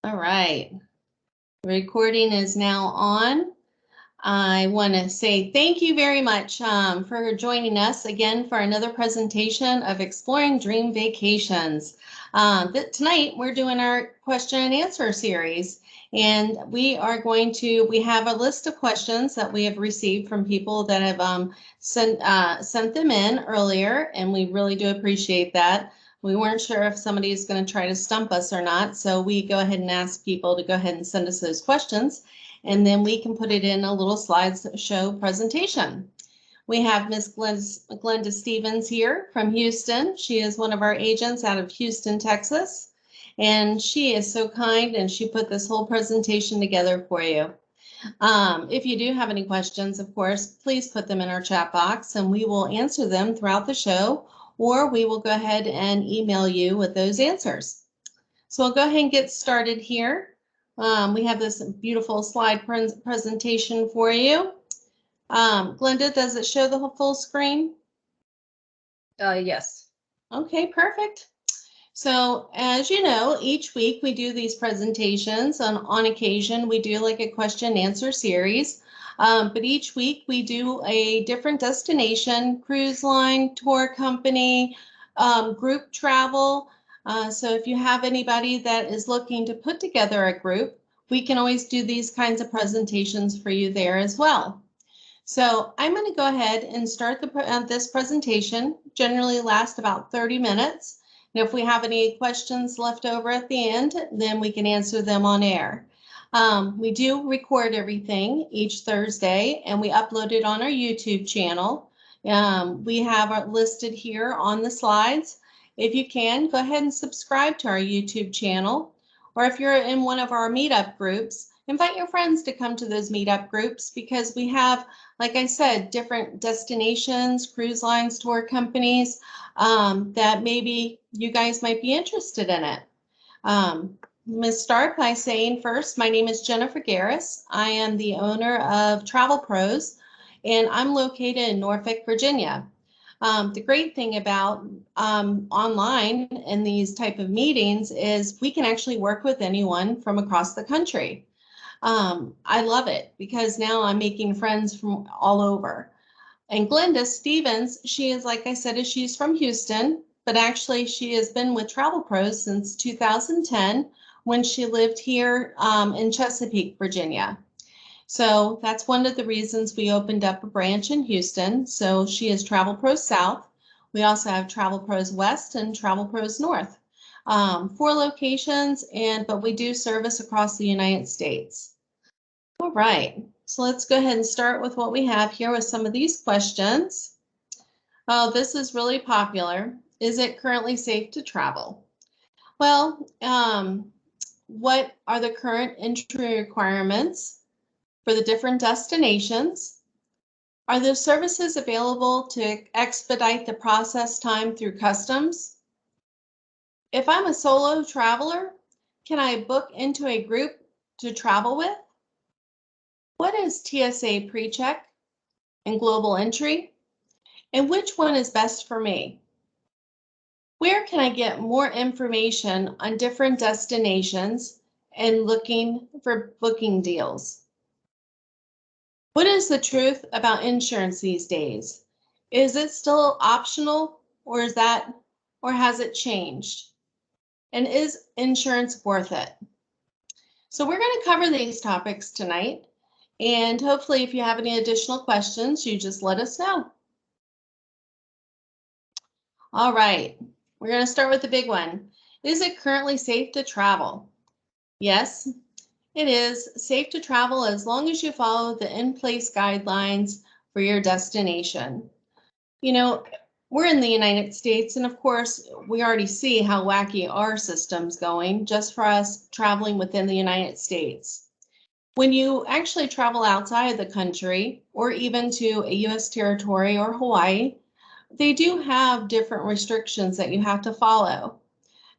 All right, the recording is now on. I want to say thank you very much for joining us again for another presentation of Exploring Dream Vacations. Tonight we're doing our question and answer series, and we have a list of questions that we have received from people that have sent them in earlier, and we really do appreciate that. We weren't sure if somebody is going to try to stump us or not, so we go ahead and ask people to go ahead and send us those questions, and then we can put it in a little slideshow presentation. We have Miss Glenda Stevens here from Houston. She is one of our agents out of Houston, Texas, and she is so kind, and she put this whole presentation together for you. If you do have any questions, of course, please put them in our chat box, and we will answer them throughout the show, or we will go ahead and email you with those answers. So I'll go ahead and get started here. We have this beautiful slide presentation for you. Glenda, does it show the full screen? Yes. Okay, perfect. So as you know, each week we do these presentations. On occasion, we do like a question and answer series. But each week we do a different destination, cruise line, tour company, group travel. So if you have anybody that is looking to put together a group, we can always do these kinds of presentations for you there as well. So I'm going to go ahead and start this presentation. Generally lasts about 30 minutes. And if we have any questions left over at the end, then we can answer them on air. We do record everything each Thursday, and we upload it on our YouTube channel. We have it listed here on the slides. If you can, go ahead and subscribe to our YouTube channel. Or if you're in one of our meetup groups, invite your friends to come to those meetup groups, because we have, like I said, different destinations, cruise lines, tour companies, that maybe you guys might be interested in it. Let's start by saying first, my name is Jennifer Garris. I am the owner of Travel Pros, and I'm located in Norfolk, Virginia. The great thing about online and these type of meetings is we can actually work with anyone from across the country. I love it because now I'm making friends from all over. And Glenda Stevens, she is, like I said, she's from Houston, but actually she has been with Travel Pros since 2010 when she lived here in Chesapeake, Virginia. So that's one of the reasons we opened up a branch in Houston. So she is Travel Pros South. We also have Travel Pros West and Travel Pros North. 4 locations, but we do service across the United States. All right, so let's go ahead and start with what we have here with some of these questions. Oh, this is really popular. Is it currently safe to travel? Well, what are the current entry requirements for the different destinations? Are there services available to expedite the process time through customs? If I'm a solo traveler, can I book into a group to travel with? What is TSA PreCheck and global entry? And which one is best for me? Where can I get more information on different destinations and looking for booking deals? What is the truth about insurance these days? Is it still optional, or has it changed? And is insurance worth it? So we're going to cover these topics tonight. And hopefully, if you have any additional questions, you just let us know. All right, we're going to start with the big one. Is it currently safe to travel? Yes, it is safe to travel as long as you follow the in-place guidelines for your destination. You know, we're in the United States, and of course, we already see how wacky our system's going just for us traveling within the United States. When you actually travel outside the country, or even to a U.S. territory or Hawaii, they do have different restrictions that you have to follow.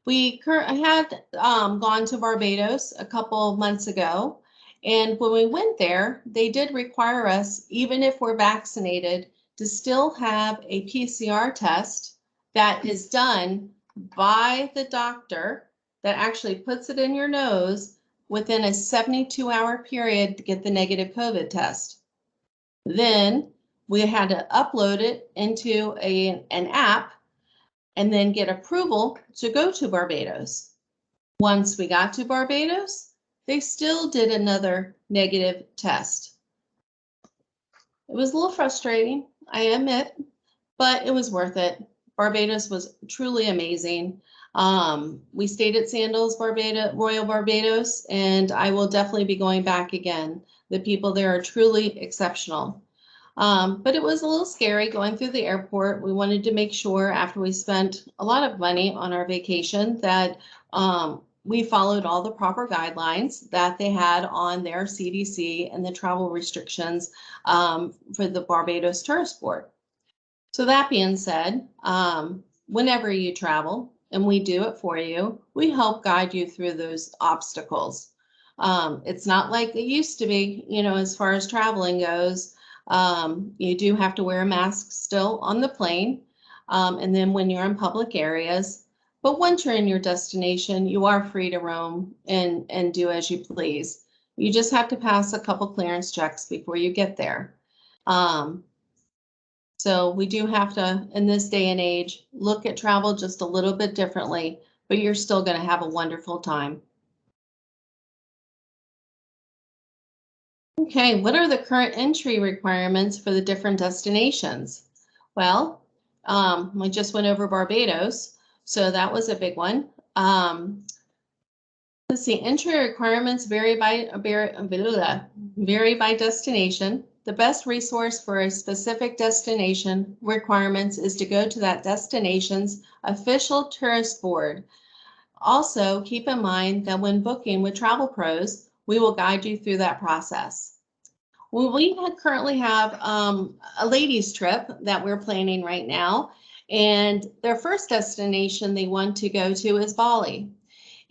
We had gone to Barbados a couple of months ago, and when we went there, they did require us, even if we're vaccinated, to still have a PCR test that is done by the doctor that actually puts it in your nose within a 72-hour period to get the negative COVID test. Then we had to upload it into an app and then get approval to go to Barbados. Once we got to Barbados, they still did another negative test. It was a little frustrating, I admit, but it was worth it. Barbados was truly amazing. We stayed at Sandals Royal Barbados, and I will definitely be going back again. The people there are truly exceptional. But it was a little scary going through the airport. We wanted to make sure after we spent a lot of money on our vacation that we followed all the proper guidelines that they had on their CDC and the travel restrictions for the Barbados Tourist Board. So that being said, whenever you travel, and we do it for you, we help guide you through those obstacles. It's not like it used to be, you know, as far as traveling goes. You do have to wear a mask still on the plane, and then when you're in public areas. But once you're in your destination, you are free to roam and do as you please. You just have to pass a couple clearance checks before you get there. So we do have to, in this day and age, look at travel just a little bit differently, but you're still going to have a wonderful time. Okay, what are the current entry requirements for the different destinations? Well, I just went over Barbados, so that was a big one. Let's see, entry requirements vary by destination. The best resource for a specific destination requirements is to go to that destination's official tourist board. Also, keep in mind that when booking with Travel Pros, we will guide you through that process. Well, we currently have a ladies trip that we're planning right now, and their first destination they want to go to is Bali.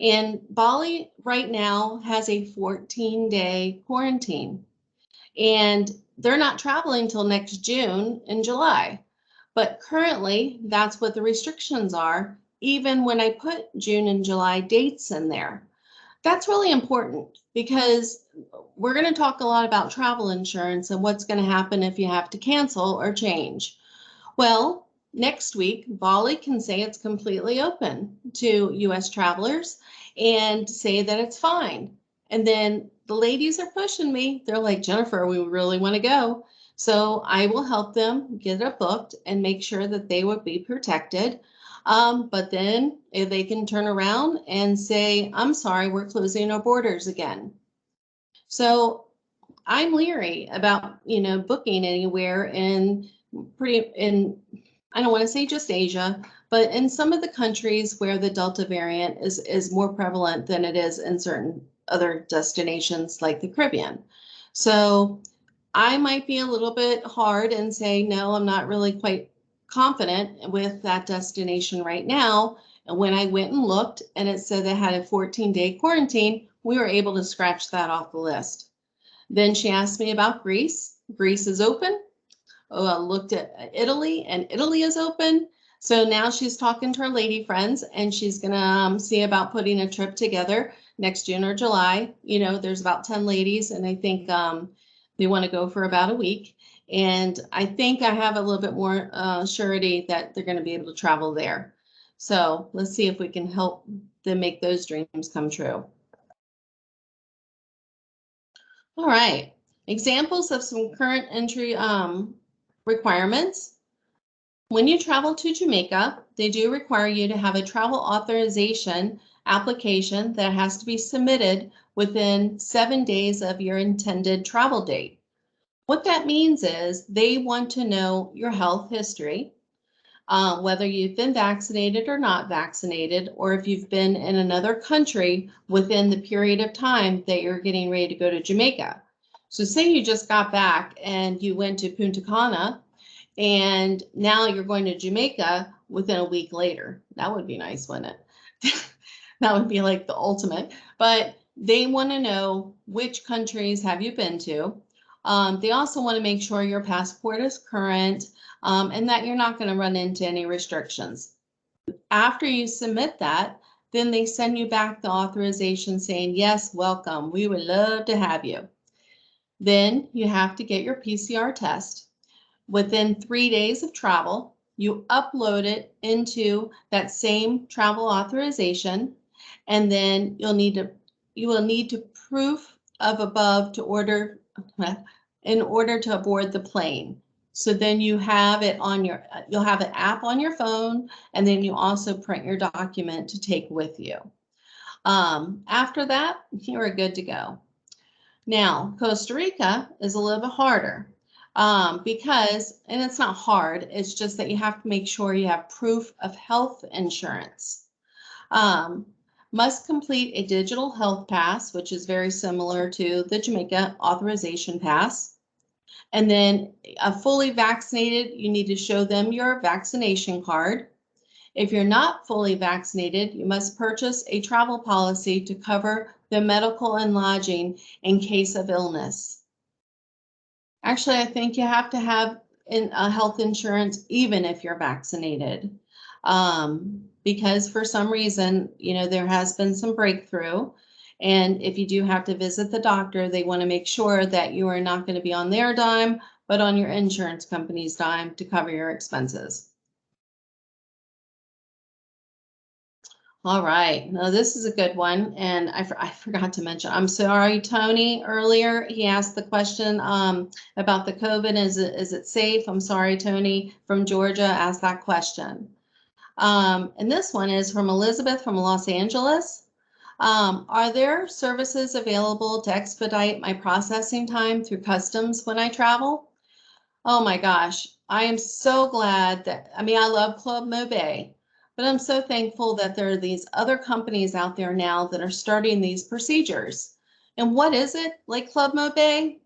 And Bali right now has a 14-day quarantine, and they're not traveling till next June and July. But currently, that's what the restrictions are, even when I put June and July dates in there. That's really important because we're going to talk a lot about travel insurance and what's going to happen if you have to cancel or change. Well, next week, Bali can say it's completely open to U.S. travelers and say that it's fine. And then the ladies are pushing me. They're like, Jennifer, we really want to go. So I will help them get it booked and make sure that they would be protected. But then if they can turn around and say, I'm sorry, we're closing our borders again. So I'm leery about, you know, booking anywhere in I don't want to say just Asia, but in some of the countries where the Delta variant is more prevalent than it is in certain other destinations like the Caribbean. So I might be a little bit hard and say, no, I'm not really quite confident with that destination right now. And when I went and looked and it said they had a 14-day quarantine, we were able to scratch that off the list. Then she asked me about Greece. Greece is open. Looked at Italy, and Italy is open. So now she's talking to her lady friends, and she's gonna see about putting a trip together next June or July. You know, there's about 10 ladies, and I think they want to go for about a week. And I think I have a little bit more surety that they're going to be able to travel there. So let's see if we can help them make those dreams come true. All right, examples of some current entry requirements. When you travel to Jamaica, they do require you to have a travel authorization application that has to be submitted within 7 days of your intended travel date. What that means is they want to know your health history, whether you've been vaccinated or not vaccinated, or if you've been in another country within the period of time that you're getting ready to go to Jamaica. So say you just got back and you went to Punta Cana, and now you're going to Jamaica within a week later. That would be nice, wouldn't it? That would be like the ultimate. But they want to know which countries have you been to. They also want to make sure your passport is current and that you're not going to run into any restrictions. After you submit that, then they send you back the authorization saying, yes, welcome. We would love to have you. Then you have to get your PCR test. Within 3 days of travel, you upload it into that same travel authorization, and then you will need to proof of above to order in order to board the plane. So then you have it on you'll have an app on your phone, and then you also print your document to take with you. After that, you're good to go. Now, Costa Rica is a little bit harder because, and it's not hard, it's just that you have to make sure you have proof of health insurance. Must complete a digital health pass, which is very similar to the Jamaica authorization pass. And then a fully vaccinated, you need to show them your vaccination card. If you're not fully vaccinated, you must purchase a travel policy to cover the medical and lodging in case of illness. Actually, I think you have to have a health insurance even if you're vaccinated, because for some reason, there has been some breakthrough. And if you do have to visit the doctor, they want to make sure that you are not going to be on their dime, but on your insurance company's dime to cover your expenses. All right, now this is a good one, and I forgot to mention, I'm sorry, Tony, earlier, he asked the question about the COVID, is it safe? I'm sorry, Tony from Georgia asked that question. And this one is from Elizabeth from Los Angeles. Are there services available to expedite my processing time through customs when I travel? Oh my gosh, I am so glad that, I love Club MoBay. But I'm so thankful that there are these other companies out there now that are starting these procedures. And what is it like Club MoBay?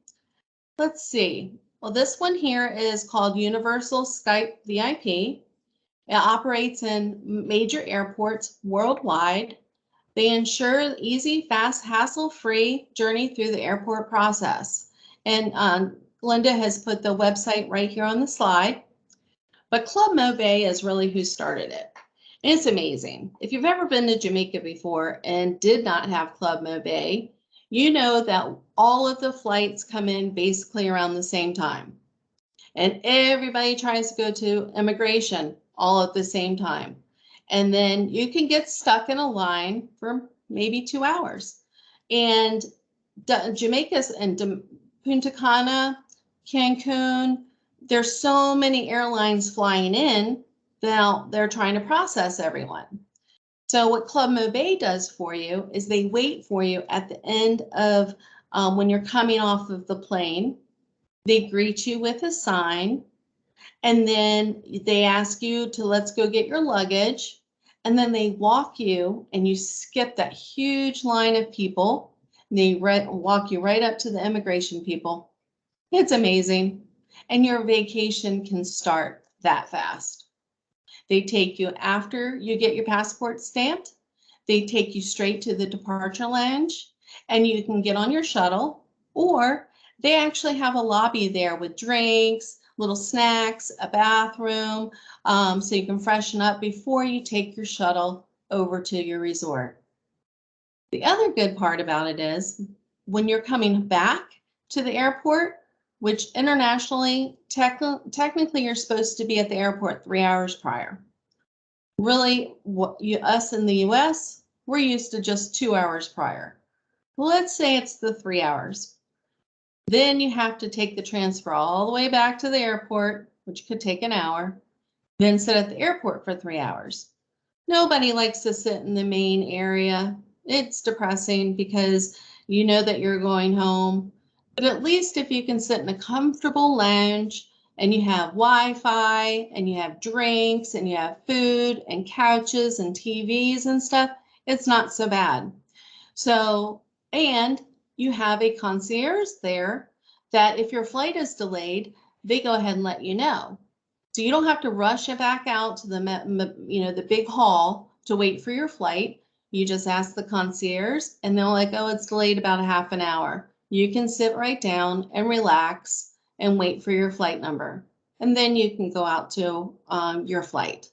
Let's see. Well, this one here is called Universal Skype VIP. It operates in major airports worldwide. They ensure easy, fast, hassle-free journey through the airport process. And Linda has put the website right here on the slide. But Club MoBay is really who started it. It's amazing. If you've ever been to Jamaica before and did not have Club MoBay, you know that all of the flights come in basically around the same time. And everybody tries to go to immigration all at the same time. And then you can get stuck in a line for maybe 2 hours. And Jamaica's and Punta Cana, Cancun, there's so many airlines flying in. Now they're trying to process everyone. So what Club MoBay does for you is they wait for you at the end of when you're coming off of the plane. They greet you with a sign, and then they ask you to let's go get your luggage. And then they walk you and you skip that huge line of people. They walk you right up to the immigration people. It's amazing. And your vacation can start that fast. They take you after you get your passport stamped. They take you straight to the departure lounge, and you can get on your shuttle, or they actually have a lobby there with drinks, little snacks, a bathroom, so you can freshen up before you take your shuttle over to your resort. The other good part about it is when you're coming back to the airport, which internationally, technically you're supposed to be at the airport 3 hours prior. Really, us in the US, we're used to just 2 hours prior. Well, let's say it's the 3 hours. Then you have to take the transfer all the way back to the airport, which could take an hour, then sit at the airport for 3 hours. Nobody likes to sit in the main area. It's depressing because you know that you're going home. But at least if you can sit in a comfortable lounge and you have Wi-Fi and you have drinks and you have food and couches and TVs and stuff, it's not so bad. So, and you have a concierge there that if your flight is delayed, they go ahead and let you know. So you don't have to rush it back out to the big hall to wait for your flight. You just ask the concierge and they're like, oh, it's delayed about a half an hour. You can sit right down and relax and wait for your flight number. And then you can go out to your flight.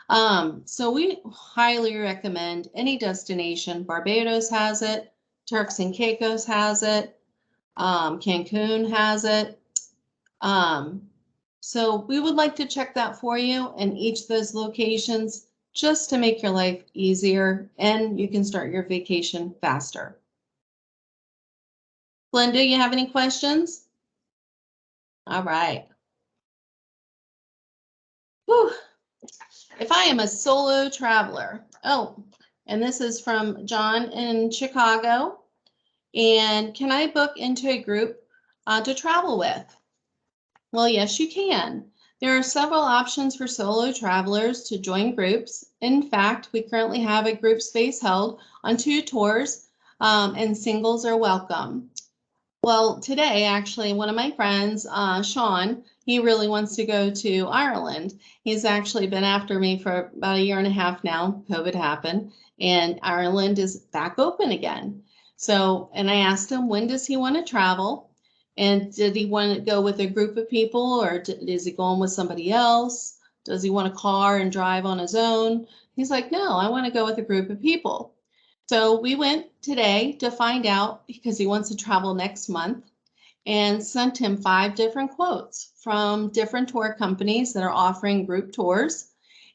So we highly recommend any destination. Barbados has it, Turks and Caicos has it, Cancun has it. So we would like to check that for you in each of those locations just to make your life easier and you can start your vacation faster. Glenda, you have any questions? All right. Whew. If I am a solo traveler, and this is from John in Chicago, and can I book into a group to travel with? Well, yes, you can. There are several options for solo travelers to join groups. In fact, we currently have a group space held on 2 tours, and singles are welcome. Well, today, actually, one of my friends, Sean, he really wants to go to Ireland. He's actually been after me for about 1.5 years now. COVID happened, and Ireland is back open again. So, and I asked him, when does he want to travel? And did he want to go with a group of people, or is he going with somebody else? Does he want a car and drive on his own? He's like, no, I want to go with a group of people. So we went today to find out because he wants to travel next month and sent him 5 different quotes from different tour companies that are offering group tours.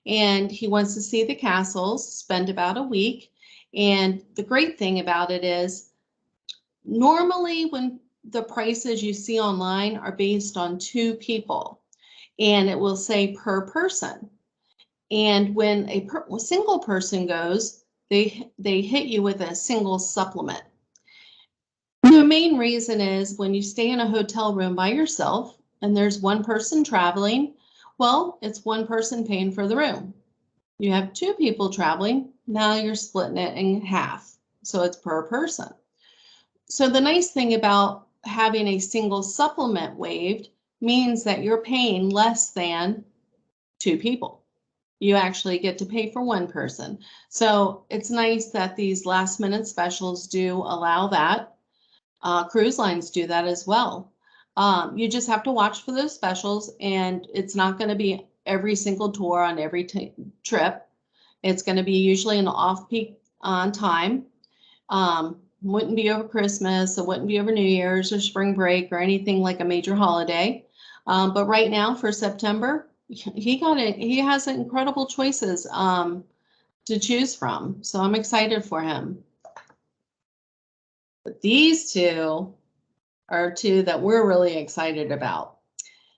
And he wants to see the castles, spend about a week. And the great thing about it is normally when the prices you see online are based on 2 people and it will say per person. And when a single person goes, they hit you with a single supplement. The main reason is when you stay in a hotel room by yourself and there's one person traveling, well, it's one person paying for the room. You have 2 people traveling, now you're splitting it in half, so it's per person. So the nice thing about having a single supplement waived means that you're paying less than 2 people. You actually get to pay for one person. So it's nice that these last minute specials do allow that. Cruise lines do that as well. You just have to watch for those specials, and it's not going to be every single tour on every trip. It's going to be usually an off-peak time. Wouldn't be over Christmas, it wouldn't be over New Year's or spring break or anything like a major holiday. But right now for September, he has incredible choices to choose from. So I'm excited for him. But these 2 are 2 that we're really excited about.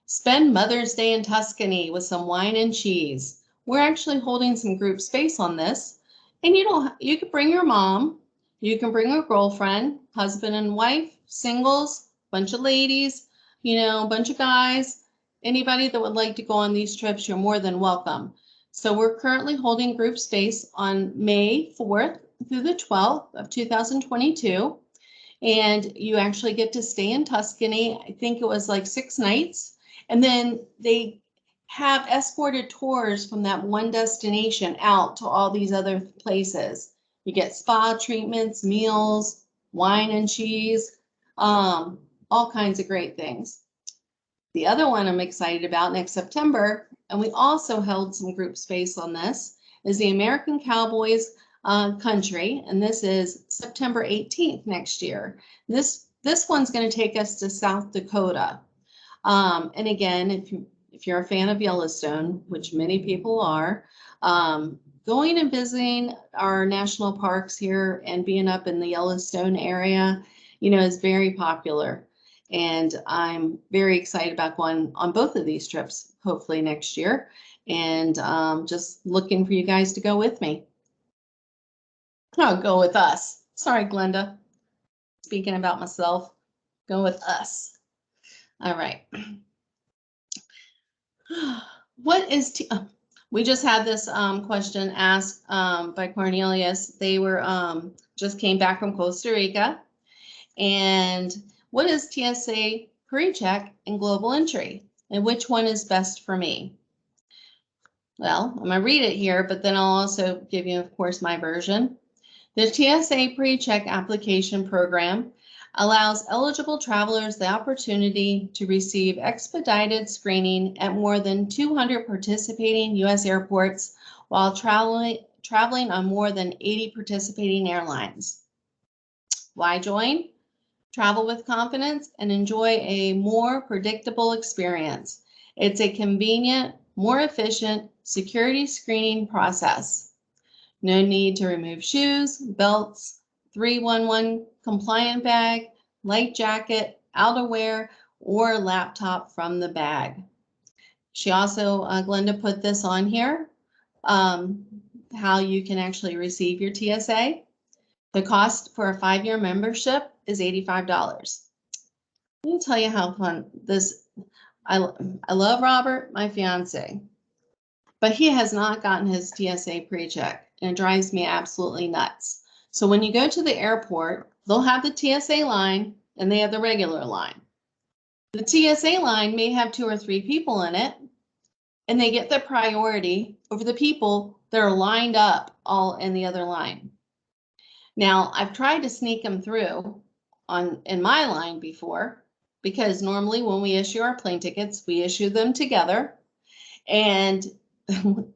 Spend Mother's Day in Tuscany with some wine and cheese. We're actually holding some group space on this. And you can bring your mom, you can bring a girlfriend, husband and wife, singles, bunch of ladies, a bunch of guys. Anybody that would like to go on these trips, you're more than welcome. So we're currently holding group space on May 4th through the 12th of 2022. And you actually get to stay in Tuscany. I think it was like 6 nights. And then they have escorted tours from that one destination out to all these other places. You get spa treatments, meals, wine and cheese, all kinds of great things. The other one I'm excited about next September, and we also held some group space on this, is the American Cowboys country, and this is September 18th next year. This one's going to take us to South Dakota. And again, if you're a fan of Yellowstone, which many people are, going and visiting our national parks here and being up in the Yellowstone area, is very popular. And I'm very excited about going on both of these trips, hopefully next year. And just looking for you guys to go with me. No, go with us. Sorry, Glenda. Speaking about myself, go with us. All right. What is we just had this question asked by Cornelius. They were just came back from Costa Rica. And what is TSA PreCheck and Global Entry? And which one is best for me? Well, I'm going to read it here, but then I'll also give you, of course, my version. The TSA PreCheck application program allows eligible travelers the opportunity to receive expedited screening at more than 200 participating U.S. airports while traveling on more than 80 participating airlines. Why join? Travel with confidence and enjoy a more predictable experience. It's a convenient, more efficient security screening process. No need to remove shoes, belts, 311 compliant bag, light jacket, outerwear, or laptop from the bag. She also, Glenda put this on here, how you can actually receive your TSA. The cost for a 5-year membership is $85. Let me tell you how fun this, I love Robert, my fiance, but he has not gotten his TSA pre-check, and it drives me absolutely nuts. So when you go to the airport, they'll have the TSA line and they have the regular line. The TSA line may have 2 or 3 people in it, and they get the priority over the people that are lined up all in the other line. Now, I've tried to sneak them through in my line before, because normally when we issue our plane tickets, we issue them together. And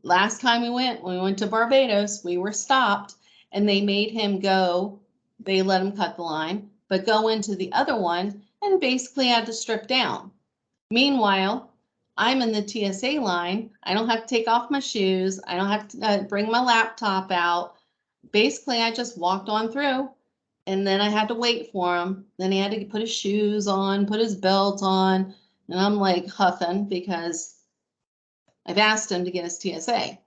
last time we went to Barbados, we were stopped and they made him go, they let him cut the line, but go into the other one and basically had to strip down. Meanwhile, I'm in the TSA line. I don't have to take off my shoes. I don't have to bring my laptop out. Basically, I just walked on through, and then I had to wait for him. Then he had to put his shoes on, put his belt on, and I'm like huffing because I've asked him to get his TSA.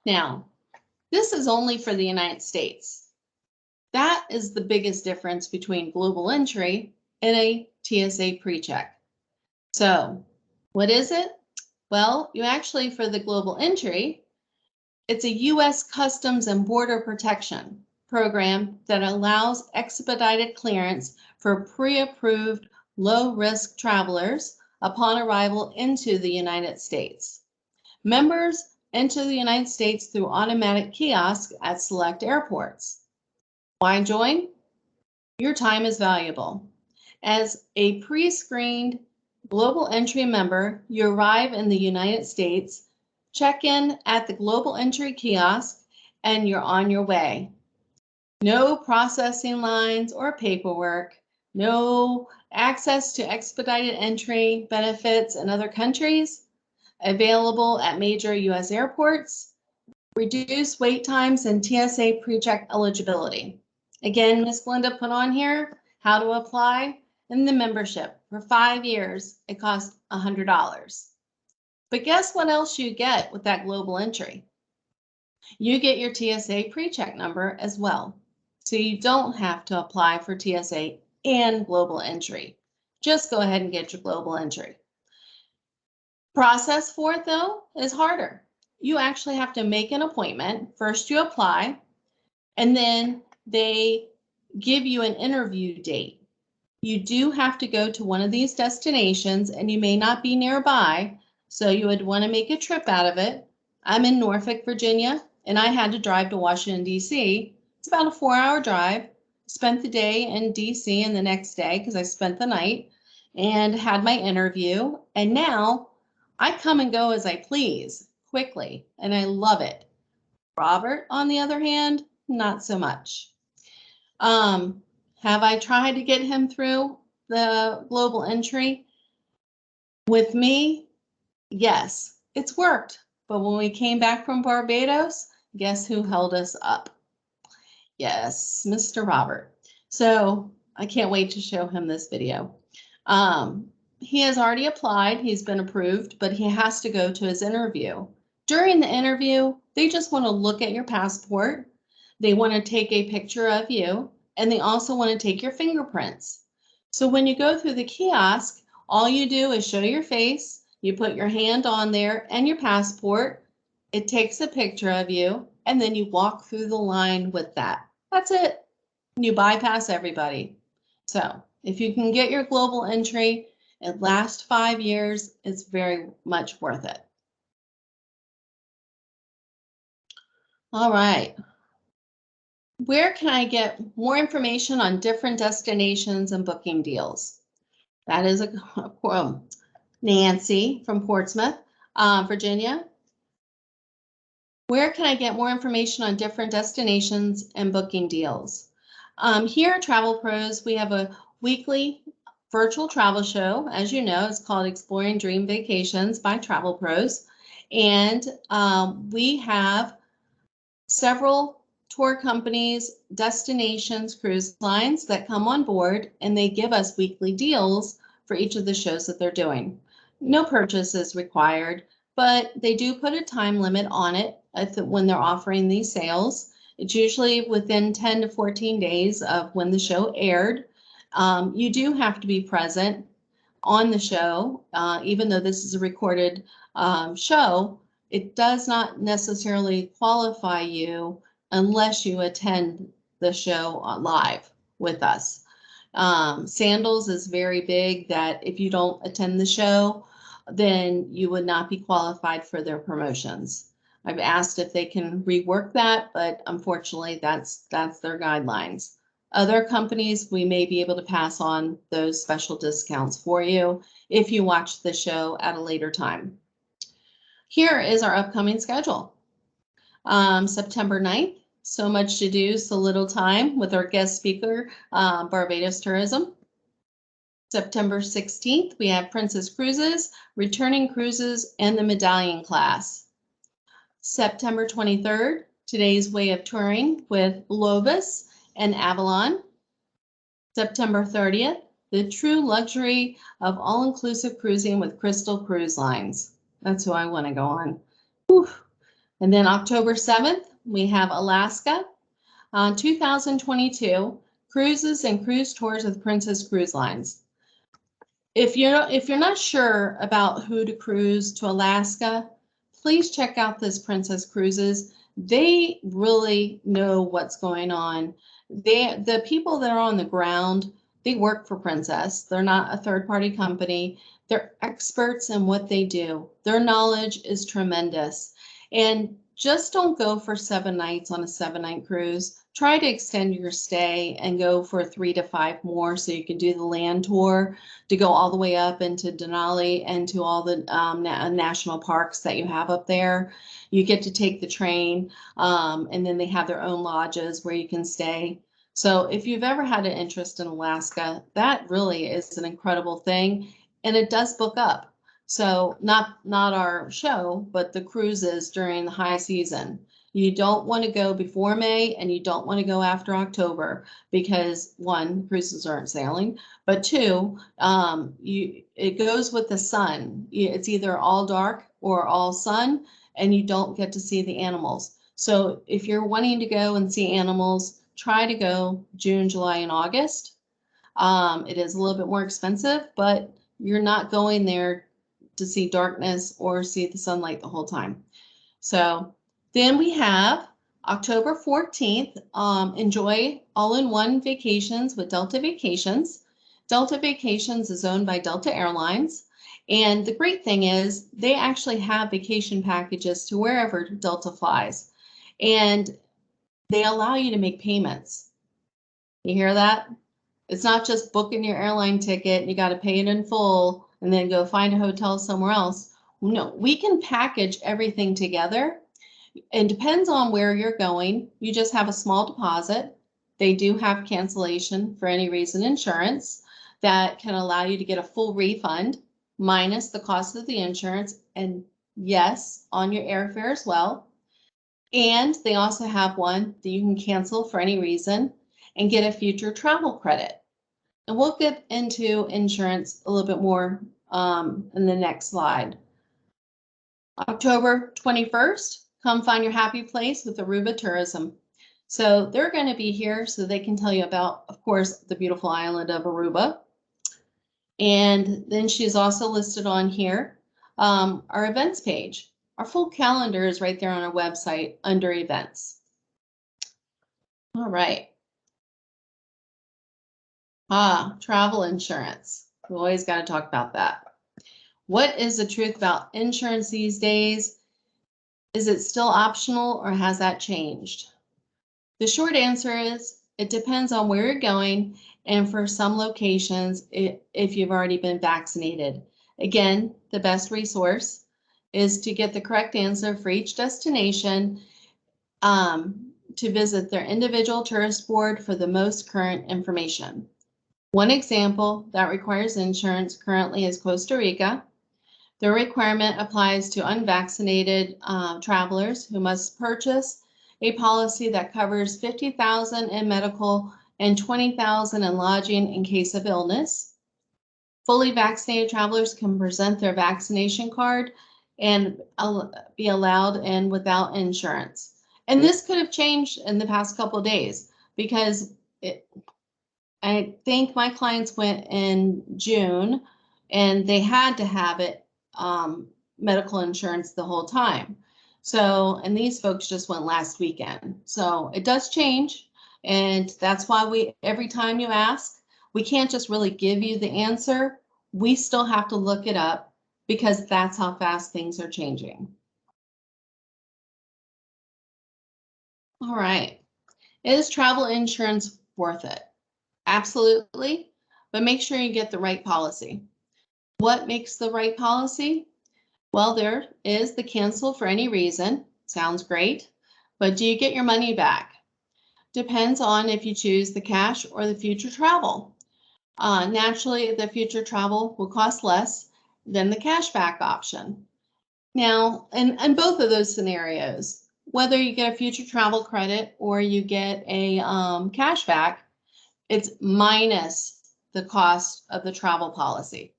Now, this is only for the United States. That is the biggest difference between global entry and a TSA pre-check. So, what is it? Well, you actually, for the global entry, it's a U.S. Customs and Border Protection program that allows expedited clearance for pre-approved low-risk travelers upon arrival into the United States. Members enter the United States through automatic kiosks at select airports. Why join? Your time is valuable. As a pre-screened global entry member, you arrive in the United States, check in at the global entry kiosk, and you're on your way. No processing lines or paperwork, no access to expedited entry benefits in other countries, available at major U.S. airports, reduced wait times, and TSA pre-check eligibility. Again, Ms. Glenda put on here how to apply. And the membership for 5 years, it costs $100. But guess what else you get with that global entry? You get your TSA pre-check number as well. So you don't have to apply for TSA and global entry. Just go ahead and get your global entry. Process for it though is harder. You actually have to make an appointment. First you apply, and then they give you an interview date. You do have to go to one of these destinations, and you may not be nearby, so you would want to make a trip out of it. I'm in Norfolk, Virginia, and I had to drive to Washington, D.C. It's about a 4-hour drive. Spent the day in D.C. and the next day, because I spent the night, and had my interview. And now I come and go as I please, quickly, and I love it. Robert, on the other hand, not so much. Have I tried to get him through the global entry? With me, yes, it's worked. But when we came back from Barbados, guess who held us up? Yes, Mr. Robert. So I can't wait to show him this video. He has already applied, he's been approved, but he has to go to his interview. During the interview, they just want to look at your passport. They want to take a picture of you. And they also want to take your fingerprints. So when you go through the kiosk, all you do is show your face, you put your hand on there and your passport, it takes a picture of you, and then you walk through the line with that. That's it. You bypass everybody. So if you can get your global entry, it lasts 5 years, it's very much worth it. All right. Where can I get more information on different destinations and booking deals? That is Nancy from Portsmouth, Virginia. Where can I get more information on different destinations and booking deals? Here at Travel Pros, we have a weekly virtual travel show. As you know, it's called Exploring Dream Vacations by Travel Pros. And we have several tour companies, destinations, cruise lines that come on board, and they give us weekly deals for each of the shows that they're doing. No purchase is required, but they do put a time limit on it when they're offering these sales. It's usually within 10 to 14 days of when the show aired. You do have to be present on the show, even though this is a recorded show. It does not necessarily qualify you unless you attend the show live with us. Sandals is very big that if you don't attend the show, then you would not be qualified for their promotions. I've asked if they can rework that, but unfortunately that's their guidelines. Other companies, we may be able to pass on those special discounts for you if you watch the show at a later time. Here is our upcoming schedule. September 9th, so much to do, so little time with our guest speaker, Barbados Tourism. September 16th, we have Princess Cruises, Returning Cruises, and the Medallion class. September 23rd, Today's Way of Touring with Globus and Avalon. September 30th, The True Luxury of All-Inclusive Cruising with Crystal Cruise Lines. That's who I want to go on. Whew. And then October 7th, we have Alaska. 2022, Cruises and Cruise Tours with Princess Cruise Lines. If you're not sure about who to cruise to Alaska, please check out this Princess Cruises. They really know what's going on. The people that are on the ground, they work for Princess. They're not a third-party company. They're experts in what they do. Their knowledge is tremendous. And just don't go for 7 nights on a 7-night cruise. Try to extend your stay and go for 3 to 5 more so you can do the land tour to go all the way up into Denali and to all the national parks that you have up there. You get to take the train, and then they have their own lodges where you can stay. So if you've ever had an interest in Alaska, that really is an incredible thing, and it does book up. So not our show, but the cruises during the high season. You don't want to go before May and you don't want to go after October because 1, cruises aren't sailing, but 2, it goes with the sun. It's either all dark or all sun and you don't get to see the animals. So if you're wanting to go and see animals, try to go June, July, and August. It is a little bit more expensive, but you're not going there to see darkness or see the sunlight the whole time. So then we have October 14th, enjoy all-in-one vacations with Delta Vacations. Delta Vacations is owned by Delta Airlines. And the great thing is they actually have vacation packages to wherever Delta flies. And they allow you to make payments. You hear that? It's not just booking your airline ticket and you got to pay it in full and then go find a hotel somewhere else. No, we can package everything together. It depends on where you're going. You just have a small deposit. They do have cancellation for any reason insurance that can allow you to get a full refund minus the cost of the insurance and yes, on your airfare as well. And they also have one that you can cancel for any reason and get a future travel credit. And we'll get into insurance a little bit more in the next slide. October 21st, come find your happy place with Aruba Tourism. So they're going to be here so they can tell you about, of course, the beautiful island of Aruba. And then she's also listed on here, our events page. Our full calendar is right there on our website under events. All right. Travel insurance. We always got to talk about that. What is the truth about insurance these days? Is it still optional or has that changed? The short answer is it depends on where you're going and for some locations if you've already been vaccinated. Again, the best resource is to get the correct answer for each destination, to visit their individual tourist board for the most current information. One example that requires insurance currently is Costa Rica. The requirement applies to unvaccinated travelers who must purchase a policy that covers $50,000 in medical and $20,000 in lodging in case of illness. Fully vaccinated travelers can present their vaccination card and be allowed in without insurance. And this could have changed in the past couple of days because I think my clients went in June and they had to have it medical insurance the whole time. So, and these folks just went last weekend. So it does change. And that's why every time you ask, we can't just really give you the answer. We still have to look it up because that's how fast things are changing. All right. Is travel insurance worth it? Absolutely. But make sure you get the right policy. What makes the right policy? Well, there is the cancel for any reason. Sounds great. But do you get your money back? Depends on if you choose the cash or the future travel. Naturally, the future travel will cost less than the cashback option. Now, in both of those scenarios, whether you get a future travel credit or you get a cashback, it's minus the cost of the travel policy,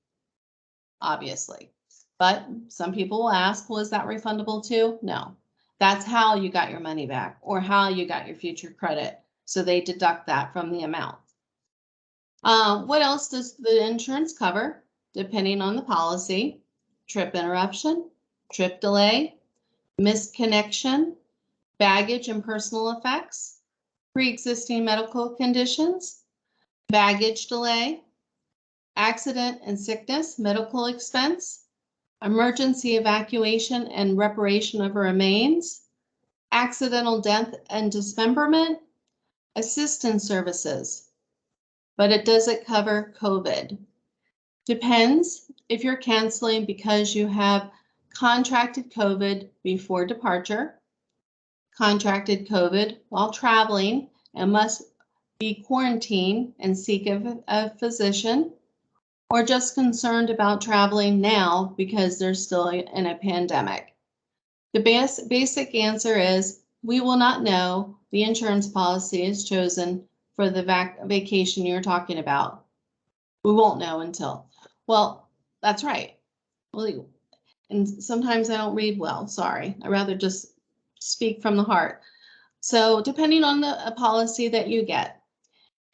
obviously. But some people will ask, well, is that refundable too? No, that's how you got your money back or how you got your future credit. So they deduct that from the amount. What else does the insurance cover? Depending on the policy: trip interruption, trip delay, missed connection, baggage and personal effects, pre-existing medical conditions, baggage delay, accident and sickness, medical expense, emergency evacuation and reparation of remains, accidental death and dismemberment, assistance services. But it doesn't cover COVID. Depends if you're canceling because you have contracted COVID before departure, contracted COVID while traveling and must be quarantined and seek a physician, or just concerned about traveling now because they're still in a pandemic. The basic answer is we will not know the insurance policy is chosen for the vacation you're talking about. We won't know until. Well, that's right. Well, and sometimes I don't read well, sorry. I'd rather just speak from the heart. So depending on the policy that you get,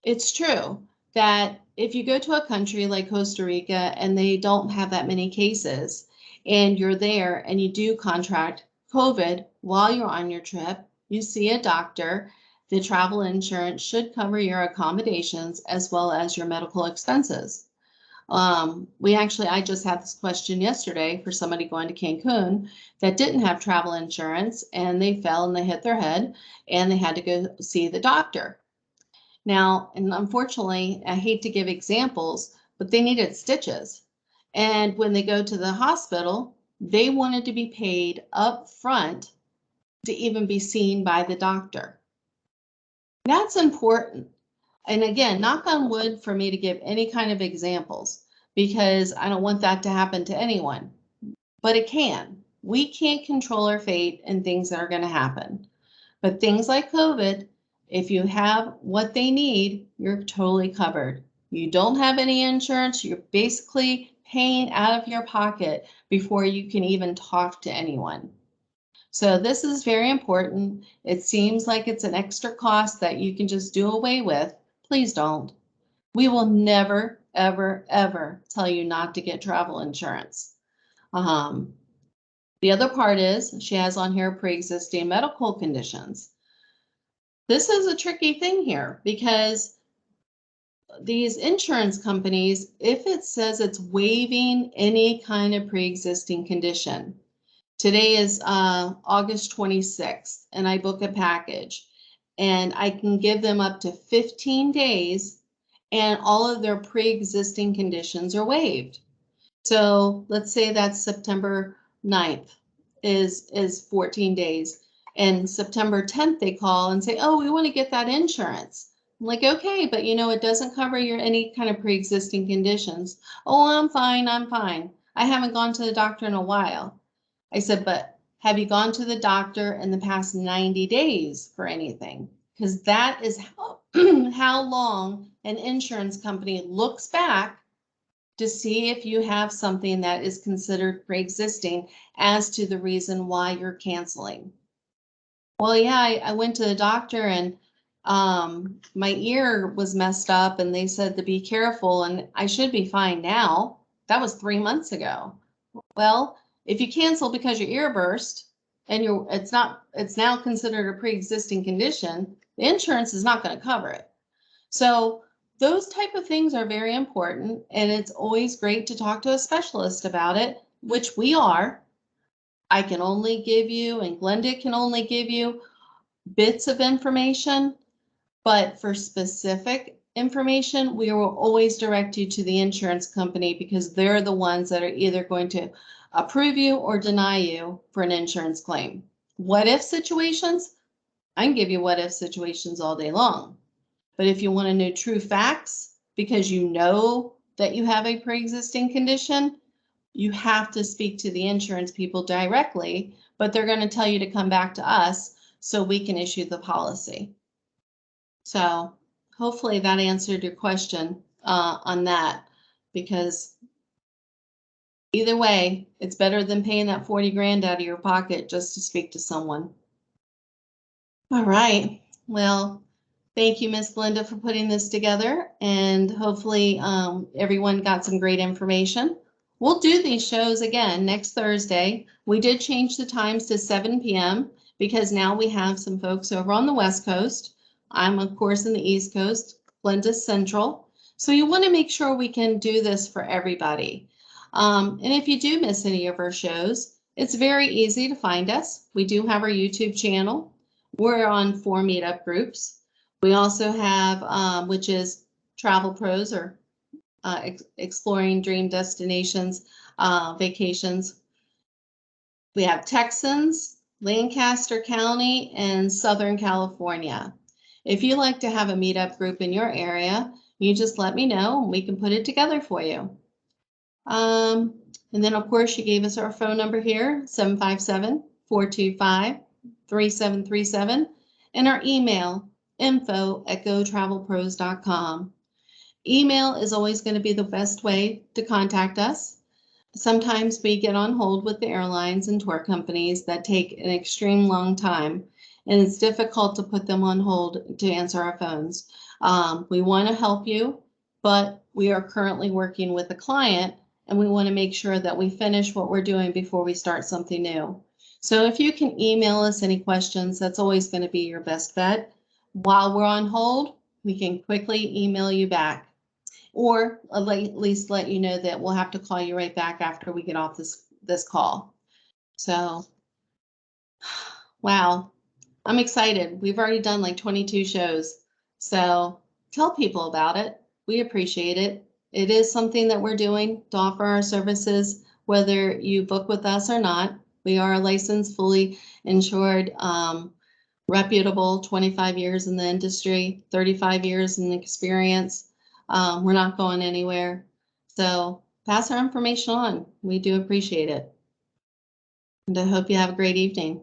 it's true that if you go to a country like Costa Rica and they don't have that many cases and you're there and you do contract COVID while you're on your trip, you see a doctor, the travel insurance should cover your accommodations as well as your medical expenses. I just had this question yesterday for somebody going to Cancun that didn't have travel insurance and they fell and they hit their head and they had to go see the doctor. Now, and unfortunately, I hate to give examples, but they needed stitches. And when they go to the hospital, they wanted to be paid up front to even be seen by the doctor. That's important. And again, knock on wood for me to give any kind of examples because I don't want that to happen to anyone, but it can. We can't control our fate and things that are going to happen. But things like COVID, if you have what they need, you're totally covered. You don't have any insurance, you're basically paying out of your pocket before you can even talk to anyone. So this is very important. It seems like it's an extra cost that you can just do away with. Please don't. We will never, ever, ever tell you not to get travel insurance. The other part is she has on here pre-existing medical conditions. This is a tricky thing here because these insurance companies, if it says it's waiving any kind of pre-existing condition, today is August 26th and I book a package and I can give them up to 15 days and all of their pre-existing conditions are waived. So let's say that's September 9th. is 14 days. And September 10th, they call and say, oh, we want to get that insurance. I'm like, okay, but you know, it doesn't cover your any kind of pre-existing conditions. Oh, I'm fine, I'm fine. I haven't gone to the doctor in a while. I said, but have you gone to the doctor in the past 90 days for anything? Because that is how, how long an insurance company looks back to see if you have something that is considered pre-existing as to the reason why you're canceling. Well, yeah, I went to the doctor and my ear was messed up and they said to be careful and I should be fine now. That was 3 months ago. Well, if you cancel because your ear burst and it's now considered a pre-existing condition, the insurance is not going to cover it. So those type of things are very important, and it's always great to talk to a specialist about it, which we are. I can only give you, and Glenda can only give you bits of information, but for specific information, we will always direct you to the insurance company because they're the ones that are either going to approve you or deny you for an insurance claim. What if situations? I can give you what if situations all day long. But if you want to know true facts, because you know that you have a pre-existing condition, you have to speak to the insurance people directly, but they're going to tell you to come back to us so we can issue the policy. So hopefully that answered your question on that, because either way, it's better than paying that 40 grand out of your pocket just to speak to someone. All right, well, thank you, Miss Glenda, for putting this together, and hopefully everyone got some great information. We'll do these shows again next Thursday. We did change the times to 7 p.m. because now we have some folks over on the West Coast. I'm, of course, in the East Coast, Glenda's Central. So you want to make sure we can do this for everybody. And if you do miss any of our shows, it's very easy to find us. We do have our YouTube channel. We're on 4 meetup groups. We also have, which is Travel Pros or Exploring Dream Destinations, Vacations. We have Texans, Lancaster County, and Southern California. If you like to have a meetup group in your area, you just let me know and we can put it together for you. And then, of course, she gave us our phone number here, 757-425-3737, and our email, info@gotravelpros.com. Email is always going to be the best way to contact us. Sometimes we get on hold with the airlines and tour companies that take an extreme long time, and it's difficult to put them on hold to answer our phones. We want to help you, but we are currently working with a client, and we want to make sure that we finish what we're doing before we start something new. So if you can email us any questions, that's always going to be your best bet. While we're on hold, we can quickly email you back, or at least let you know that we'll have to call you right back after we get off this call. So, wow, I'm excited. We've already done like 22 shows. So tell people about it. We appreciate it. It is something that we're doing to offer our services, whether you book with us or not. We are a licensed, fully insured, reputable, 25 years in the industry, 35 years in experience. We're not going anywhere. So pass our information on. We do appreciate it. And I hope you have a great evening.